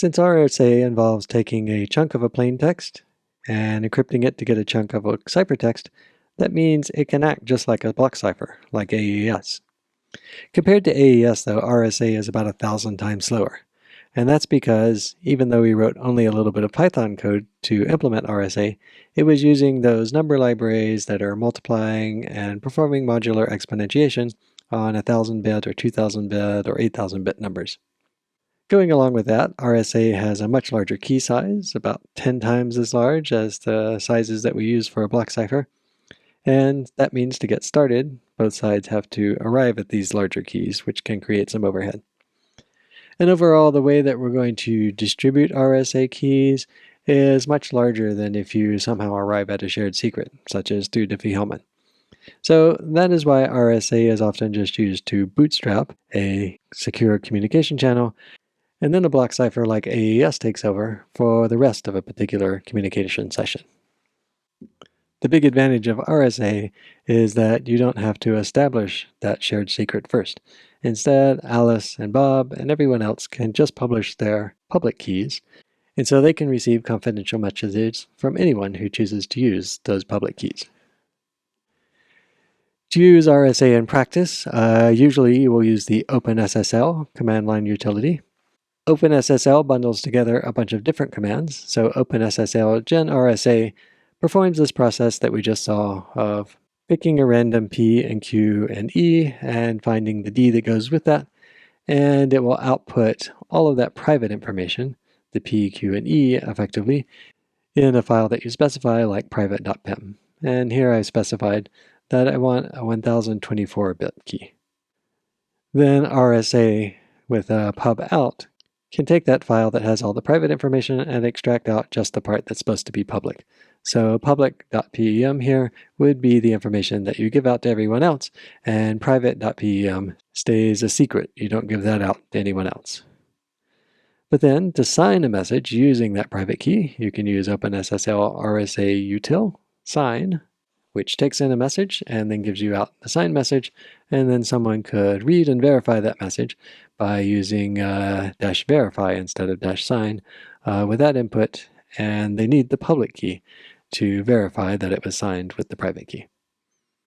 Since RSA involves taking a chunk of a plain text and encrypting it to get a chunk of a ciphertext, that means it can act just like a block cipher, like AES. Compared to AES, though, RSA is about 1,000 times slower. And that's because, even though we wrote only a little bit of Python code to implement RSA, it was using those number libraries that are multiplying and performing modular exponentiation on 1,000-bit or 2,000-bit or 8,000-bit numbers. Going along with that, RSA has a much larger key size, about 10 times as large as the sizes that we use for a block cipher. And that means to get started, both sides have to arrive at these larger keys, which can create some overhead. And overall, the way that we're going to distribute RSA keys is much larger than if you somehow arrive at a shared secret, such as through Diffie-Hellman. So that is why RSA is often just used to bootstrap a secure communication channel, and then a block cipher like AES takes over for the rest of a particular communication session. The big advantage of RSA is that you don't have to establish that shared secret first. Instead, Alice and Bob and everyone else can just publish their public keys, and so they can receive confidential messages from anyone who chooses to use those public keys. To use RSA in practice, usually you will use the OpenSSL command line utility. OpenSSL bundles together a bunch of different commands, so OpenSSL gen RSA performs this process that we just saw of picking a random P and Q and E and finding the D that goes with that, and it will output all of that private information, the P, Q, and E effectively, in a file that you specify like private.pem. And here I specified that I want a 1024-bit key. Then RSA with a pub out can take that file that has all the private information and extract out just the part that's supposed to be public. So public.pem here would be the information that you give out to everyone else, and private.pem stays a secret. You don't give that out to anyone else. But then to sign a message using that private key, you can use OpenSSL RSA util sign, which takes in a message and then gives you out the signed message, and then someone could read and verify that message by using -verify instead of -sign with that input, and they need the public key to verify that it was signed with the private key.